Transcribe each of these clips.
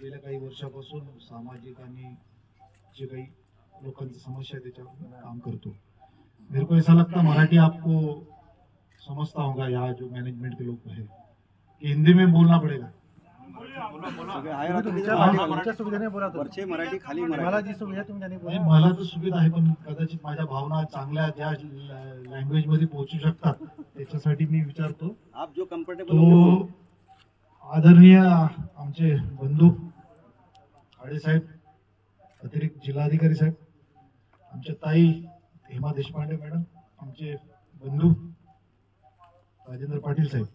गेल्या काही वर्षापासून सामाजिक आणि जे काही लोकांची समस्या है त्याच्यावर काम करतो। मेरे को ऐसा लगता मराठी आपको समझता होगा, यहाँ जो मैनेजमेंट के लोग हैं कि हिंदी में बोलना पड़ेगा। मला तर सुविधा आहे, पण कदाचित माझ्या भावना चांगल्या ज्या लँग्वेज मध्ये पोहोचू शकतात त्याच्यासाठी मी विचारतो। आप जो कंफर्टेबल आदरणीय आमचे बंधू खाडे साहेब, अतिरिक्त जिल्हाधिकारी साहेब, आमच्या ताई हेमा देशपांडे मॅडम, आमचे बंधू राजेंद्र पाटील साहेब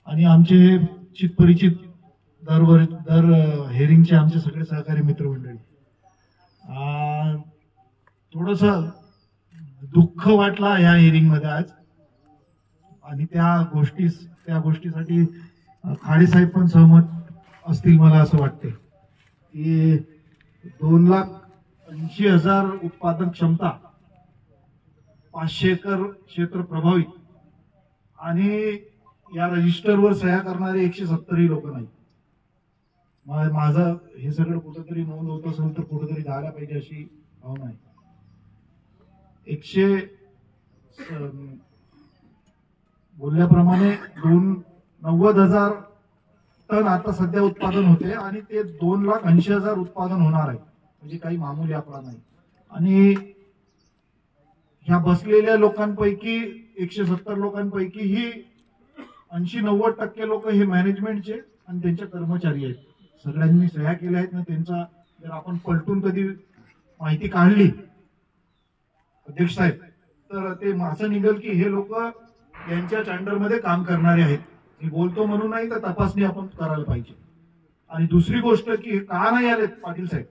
आणि आमचे चित परिचित दर हेरिंगचे आमचे सगळे सहकारी मित्रमंडळी। थोडस दुःख वाटला या हेरिंग मध्ये आज, आणि त्या गोष्टीसाठी खाडे साहेब पण सहमत असतील मला असं वाटते की 2,80,000 उत्पादन क्षमता, 500 एकर क्षेत्र प्रभावित आणि या रजिस्टरवर सह्या करणारे 170 लोक नाही। माझं हे सगळं कुठेतरी नोंद होत असेल तर कुठेतरी जायला पाहिजे अशी भावना आहे। 100 बोलल्याप्रमाणे 90,000 टन आता सध्या उत्पादन होते आणि ते 2,80,000 उत्पादन होणार आहे, म्हणजे काही मामूली आकडा नाही। आणि ह्या बसलेल्या लोकांपैकी 170 लोकांपैकी ही 80-90% लोक हे मॅनेजमेंटचे आणि त्यांचे कर्मचारी आहेत। सगळ्यांनी सह्या केल्या आहेत ना, त्यांचा जर आपण पलटून कधी माहिती काढली अध्यक्ष साहेब तर ते असं निघेल की हे लोक यांच्या अंडरमध्ये काम करणारे आहेत। मी बोलतो म्हणून नाही, तर तपासणी आपण करायला पाहिजे। आणि दुसरी गोष्ट की का नाही आले पाटील साहेब,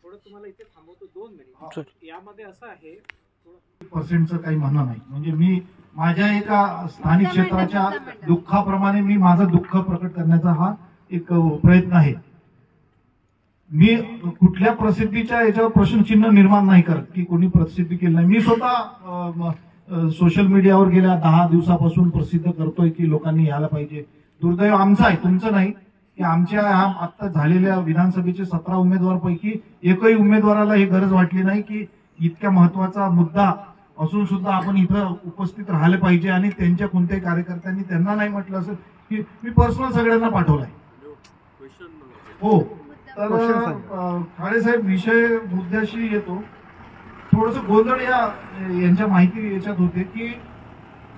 थोडं तुम्हाला इथे थांबवतो 2 मिनिट। यामध्ये असं आहे पर्सेंटचं काही म्हणणं नाही, म्हणजे मी माझ्या एका स्थानिक क्षेत्राच्या दुःखाप्रमाणे मी माझं दुःख प्रकट करण्याचा हा एक प्रयत्न आहे। मी कुठल्या प्रसिद्धीच्या याच्यावर प्रश्नचिन्ह निर्माण नाही करत की कोणी प्रसिद्धी केली नाही। मी स्वतः सोशल मीडियावर गेल्या 10 दिवसापासून प्रसिद्ध करतोय की लोकांनी यायला पाहिजे। दुर्दैव आमचं आहे, तुमचं नाही, की आमच्या आता झालेल्या विधानसभेचे 17 उमेदवारांपैकी एकही उमेदवाराला ही गरज वाटली नाही की इतक्या महत्वाचा मुद्दा असून सुद्धा आपण इथं उपस्थित राहिले पाहिजे। आणि त्यांच्या कोणत्याही कार्यकर्त्यांनी त्यांना नाही म्हटलं असेल की मी पर्सनल सगळ्यांना पाठवलाय। हो, तर खाडे साहेब विषय मुद्द्याशी येतो। थोडस गोंधळ यांच्या माहिती याच्यात होते की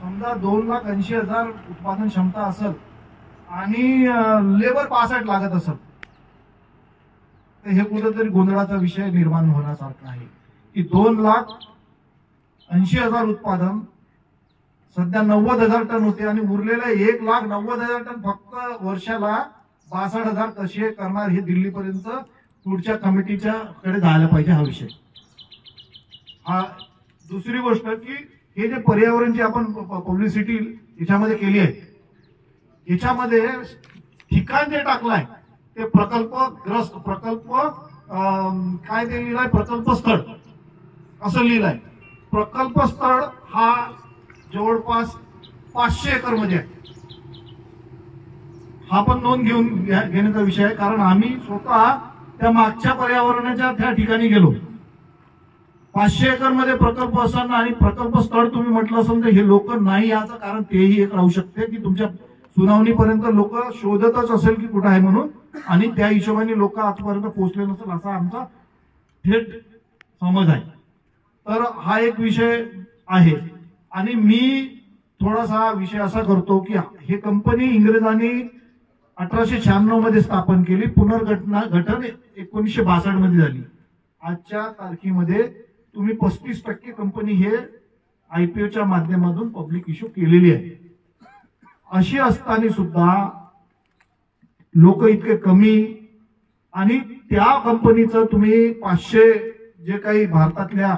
समजा 2,80,000 उत्पादन क्षमता असेल आणि लेबर 65 लागत असेल, तर हे कुठेतरी गोंधळाचा विषय निर्माण होण्यासारखा आहे की 2,80,000 उत्पादन सध्या 90,000 टन होते आणि उरलेला 1,90,000 टन फक्त वर्षाला 62,000 कसे करणार हे दिल्लीपर्यंत पुढच्या कमिटीच्या कडे जायला पाहिजे हा विषय। दुसरी गोष्ट की हे जे पर्यावरणची आपण पब्लिसिटी याच्यामध्ये केली आहे, याच्यामध्ये ठिकाण जे टाकलाय ते प्रकल्पग्रस्त प्रकल्प काय ते लिहिलंय, प्रकल्प स्थळ असं लिहिलंय। प्रकल्प स्थळ हा जवळपास 500 एकर मध्ये आहे। हा पण नोंद घेण्याचा विषय आहे, कारण आम्ही स्वतः त्या मागच्या पर्यावरणाच्या त्या ठिकाणी गेलो। 500 एकर मध्ये प्रकल्प असताना आणि प्रकल्प स्थळ तुम्ही म्हटलं असेल तर हे लोक नाही याचं कारण तेही एक राहू शकते की तुमच्या सुनावणीपर्यंत लोक शोधतच असेल की कुठं आहे म्हणून, आणि त्या हिशोबाने लोक आजपर्यंत पोहोचले नसेल असा आमचा थेट समज आहे। तर हा एक विषय आहे। आणि मी थोडासा विषय असा करतो की हे कंपनी इंग्रजांनी 1896 मध्ये स्थापन केली, गठन 1962 मध्ये झाली। आजच्या तारखेमध्ये तुम्ही 35% कंपनी हे IPOच्या माध्यमातून पब्लिक इश्यू केलेली आहे। अशी असताना सुद्धा लोक इतके कमी, आणि त्या कंपनीचं तुम्ही 500 जे काही भारतातल्या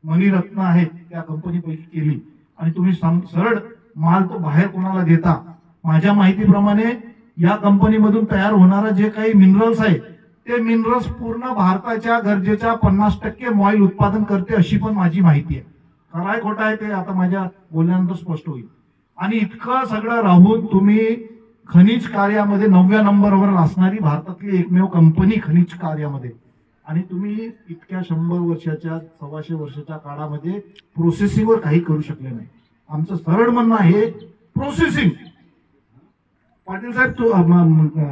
मणिरत्न आहेत त्या कंपनीपैकी केली आणि तुम्ही सरळ माल तो बाहेर कोणाला देता। माझ्या माहितीप्रमाणे या कंपनीमधून तयार होणारा जे काही मिनरल्स आहे ते मिनरल्स पूर्ण भारताच्या गरजेच्या 50% मॉइल उत्पादन करते अशी पण माझी माहिती आहे। खरं खोटं आहे ते आता माझ्या बोलण्यानंतर स्पष्ट होईल। आणि इतकं सगळं राहून तुम्ही खनिज कार्यामध्ये 9व्या नंबरवर असणारी भारतातली एकमेव कंपनी खनिज कार्यामध्ये, आणि तुम्ही इतक्या 100 वर्षाच्या 125 वर्षाच्या काळामध्ये प्रोसेसिंगवर काही करू शकले नाही. आमचं सरळ म्हणणं आहे प्रोसेसिंग. पाटील साहेब,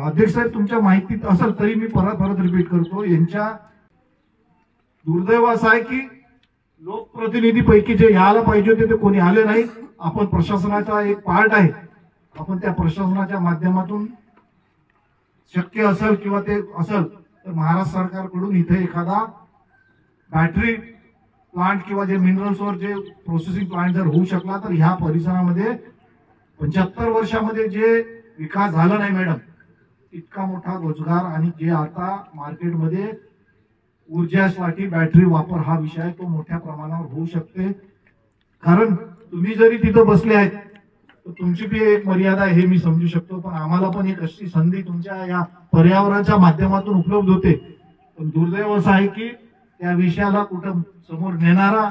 अध्यक्ष साहेब, तुमच्या माहितीत असेल तरी मी परत रिपीट करतो, यांच्या दुर्दैव असं आहे की लोकप्रतिनिधी पैकी जे यायला पाहिजे होते ते कोणी आले नाही. आपण प्रशासनाचा एक पार्ट आहे, आपण त्या प्रशासनाच्या माध्यमातून शक्य असेल किंवा ते असेल तर महाराष्ट्र सरकारकडून इथे एखादा बॅटरी प्लांट किंवा जे मिनरल्सवर जे प्रोसेसिंग प्लांट जर होऊ शकला तर ह्या परिसरामध्ये 75 वर्षामध्ये जे विकास झाला नाही मॅडम, इतका मोठा रोजगार आणि जे आता मार्केटमध्ये ऊर्जासाठी बॅटरी वापर हा विषय तो मोठ्या प्रमाणावर होऊ शकते. कारण तुम्ही जरी तिथं बसले आहेत तर तुमची बी एक मर्यादा आहे हे मी समजू शकतो, पण आम्हाला पण एक अशी संधी तुमच्या या पर्यावरणाच्या माध्यमातून उपलब्ध होते. पण दुर्दैव असं आहे की त्या विषयाला कुठं समोर नेणारा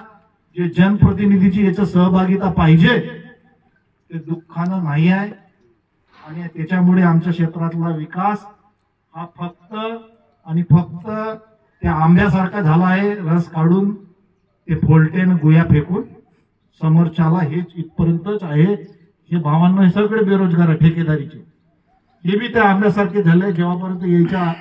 जे जनप्रतिनिधीची याच्या सहभागिता पाहिजे ते दुःखानं नाही आहे. आणि त्याच्यामुळे आमच्या क्षेत्रातला विकास हा फक्त आणि फक्त त्या आंब्यासारखा झाला आहे, रस काढून ते फोलटेन गुया फेकून समोरच्याला हेच इथपर्यंतच आहे. हे भावांना हे सगळे बेरोजगार आहे ठेकेदारीचे, हे बी त्या आंब्यासारखे झाले. जेव्हापर्यंत याच्या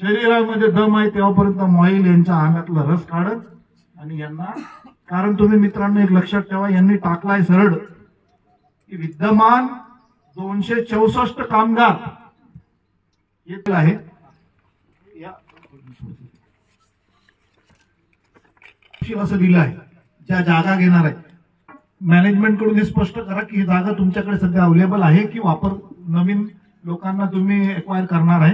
शरीरामध्ये दम आहे तेव्हापर्यंत मॉईल यांच्या आंब्यातला रस काढत आणि यांना, कारण तुम्ही मित्रांनो एक लक्षात ठेवा, यांनी टाकलाय सरळ की विद्यमान 264 कामगार येत आहे असं दिलं आहे ज्या जागा घेणार आहे. मॅनेजमेंट कडून हे स्पष्ट करा की ही जागा तुमच्याकडे सध्या अवेलेबल आहे की वापर नवीन लोकांना तुम्ही एक्वायर करणार आहे.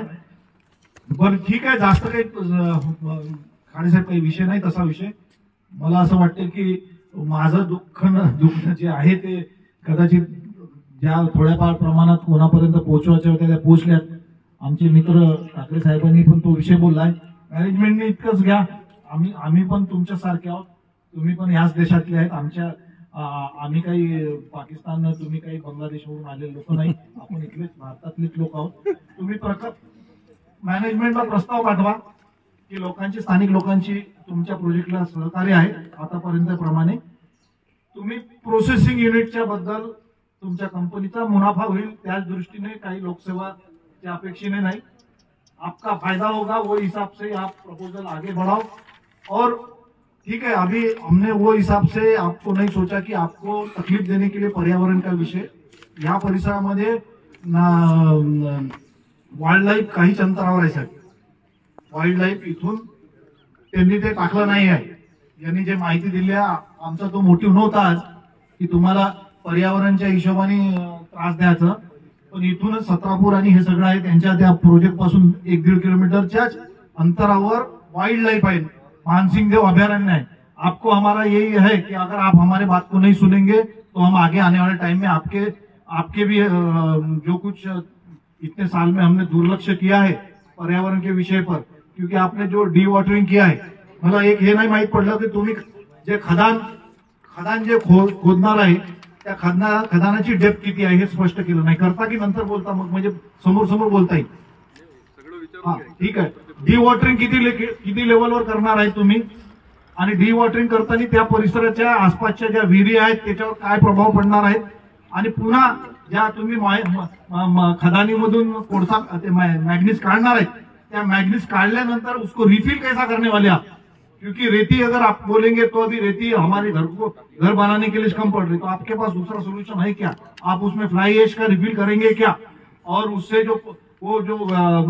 बरं ठीक आहे, जास्त काही खाडेसाहेब काही विषय नाही तसा विषय. मला असं वाटतं की माझं दुःख जे आहे ते कदाचित ज्या थोड्याफार प्रमाणात कोणापर्यंत पोहोचवायच्या होत्या त्या पोहोचल्यात. आमचे मित्र ठाकरे साहेबांनी पण तो विषय बोललाय. मॅनेजमेंटने इतकंच घ्या, आम्ही पण तुमच्यासारखे आहोत, तुम्ही पण याच देशातले आहेत. आम्ही काही पाकिस्तान, तुम्ही काही बांगलादेशवरून आलेले लोक नाही, आपण इथलेच भारतातलेच लोक आहोत. तुम्ही मॅनेजमेंटला प्रस्ताव पाठवा की लोकांची, स्थानिक लोकांची तुमच्या प्रोजेक्टला सहकार्य आहे आतापर्यंत प्रमाणे. तुम्ही प्रोसेसिंग युनिटच्या बद्दल तुमच्या कंपनीचा मुनाफा होईल त्याच दृष्टीने काही लोकसेवाच्या अपेक्षेने नाही. आपका फायदा होगा वो हिसाब से आप प्रपोजल आगे बढ़ाओ. और ठीक है, अभी हमने वो हिसाब से आपको नहीं सोचा कि आपको तकलीफ देने के लिए पर्यावरण का विषय या परिसरामध्ये वाईल्ड लाईफ काहीच अंतरावर आहे साहेब. वाईल्ड लाईफ इथून त्यांनी ते टाकलं नाही आहे. यांनी जे माहिती दिली आमचा तो मोटिव्ह नव्हता आज की तुम्हाला पर्यावरणच्या हिशोबाने त्रास द्यायचा, पण इथूनच सत्रापूर आणि हे सगळं आहे त्यांच्या त्या प्रोजेक्ट पासून 1-1.5 किलोमीटरच्याच अंतरावर वाइल्ड लाइफ है, मानसिंह देव अभयारण्य है. आपको हमारा यही है कि अगर आप हमारे बात को नहीं सुनेंगे तो हम आगे आने वाले टाइम में आपके भी जो कुछ इतने साल में हमने दुर्लक्ष किया है पर्यावरण के विषय पर, क्योंकि आपने जो डी वॉटरिंग किया है, मला एक हे नाही माहित पडलं की तुम्ही जे खदान जे खोदणार आहे त्या खदानाची डेप्थ किती आहे हे स्पष्ट केलं नाही. करता की नंतर बोलता मग म्हणजे समोर बोलता येईल. हा ठीक आहे. डी वॉटरिंग किती लेवलवर करणार आहे तुम्ही, आणि डी वॉटरिंग करताना त्या परिसराच्या आसपासच्या ज्या विहिरी आहेत त्याच्यावर काय प्रभाव पडणार आहेत, आणि पुन्हा ज्या तुम्ही खदानीमधून कोळसा मैग्नीज काढणार आहेत त्या मैग्नीज काढल्यानंतर उसको रिफिल कैसा करने वाले आप, क्योंकि रेती अगर आप बोलेंगे तो अभी रेती हमारे घर बनाने के लिए कम पड़ रही, तो आपके पास दूसरा सोल्यूशन है क्या? आप उसमें फ्लाई एश का रिफिल करेंगे क्या? और उससे जो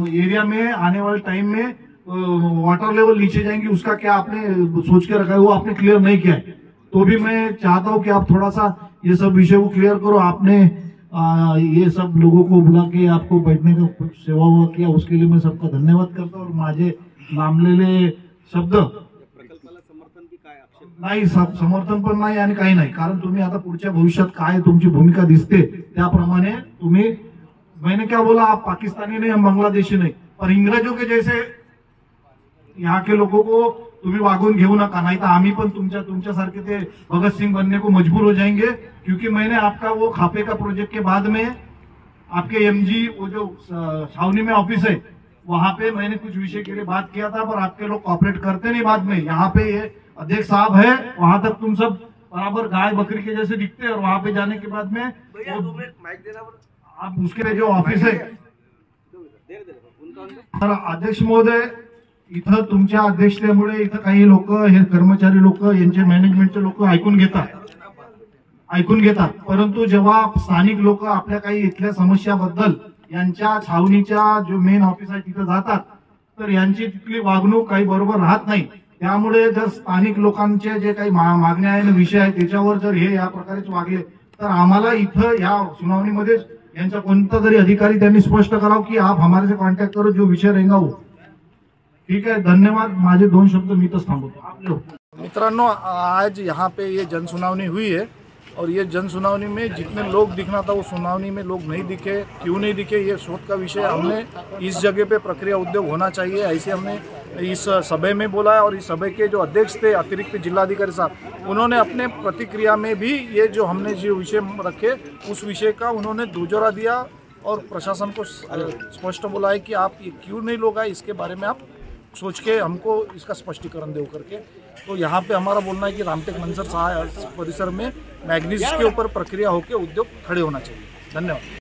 एरिया में आने वाले टाइम में वाटर लेवल नीचे जाएंगे उसका क्या आपने सोच के रखा है, वो आपने क्लियर नहीं किया है. तो भी मैं चाहता हूं कि आप थोड़ा सा ये सब विषय को क्लियर करो. आपने ये सब लोगों को बुला के आपको बैठने का सेवा हुआ किया, उसके लिए मैं सबका धन्यवाद करता हूं. और माझे लांबलेले शब्द नाही, समर्थन पण नाही आणि काही नाही, कारण तुम्ही आता पुढच्या भविष्यात काय तुमची भूमिका दिसते त्याप्रमाणे तुम्ही, मैंने क्या बोला, आप पाकिस्तानी नहीं, हम बांग्लादेशी नहीं, पर इंग्रजों के जैसे यहाँ के लोगों को तुम्ही वागून घेऊ नका, नहीं तो आम्ही पण तुमच्यासारखे ते भगत सिंह बनने को मजबूर हो जाएंगे। क्योंकि मैंने आपका वो खापे का प्रोजेक्ट के बाद में आपके एमजी वो जो छावनी में ऑफिस है वहां पे मैंने कुछ विषय के लिए बात किया था, पर आपके लोग कॉपरेट करते नहीं। बाद में यहाँ पे ये अध्यक्ष साहब है, वहां तक तुम सब बराबर गाय बकरी के जैसे दिखते हैं, और वहां पे जाने के बाद में आप उसके जो ऑफिस है। तर अध्यक्ष महोदय, इथं तुमच्या अध्यक्षतेमुळे इथं काही लोक, हे कर्मचारी लोक, यांचे मॅनेजमेंटचे लोक ऐकून घेतात, परंतु जेव्हा स्थानिक लोक आपल्या काही इथल्या समस्याबद्दल यांच्या छावणीच्या जो मेन ऑफिस आहे तिथे जातात, तर यांची तिथली वागणूक काही बरोबर राहत नाही। त्यामुळे जर स्थानिक लोकांचे जे काही मागण्या आहे, विषय आहे, त्याच्यावर जर हे या प्रकारेच वागले तर आम्हाला इथं या सुनावणीमध्ये यांचा कोणता तरी अधिकारी त्यांनी स्पष्ट करावं की आप हमारे से कॉन्टॅक्ट करो, जो विषय रहेगा वो। ठीक है, धन्यवाद। माझे 2 शब्द मी इथंच थांबवतो। मित्रांनो, आज यहाँ पे ये जन सुनावनी हुई है, और ये जन सुनावनी में जितने लोग दिखना था वो सुनावनी में लोग नहीं दिखे। क्यों नहीं दिखे, ये शोध का विषय। हमने इस जगह पे प्रक्रिया उद्योग होना चाहिए, ऐसे हमने इस सभा में बोला है। और इस सभा के जो अध्यक्ष थे अतिरिक्त जिलाधिकारी साहब, उन्होंने अपने प्रतिक्रिया में भी ये जो हमने जो विषय रखे उस विषय का उन्होंने दुजोरा दिया, और प्रशासन को स्पष्ट बोला है कि आप ये क्यों नहीं लोग आए, इसके बारे में आप सोच के हमको इसका स्पष्टीकरण दो करके। तो यहाँ पे हमारा बोलना है कि रामटेक मंजर परिसर में मैग्नीज के ऊपर प्रक्रिया होकर उद्योग खड़े होना चाहिए। धन्यवाद।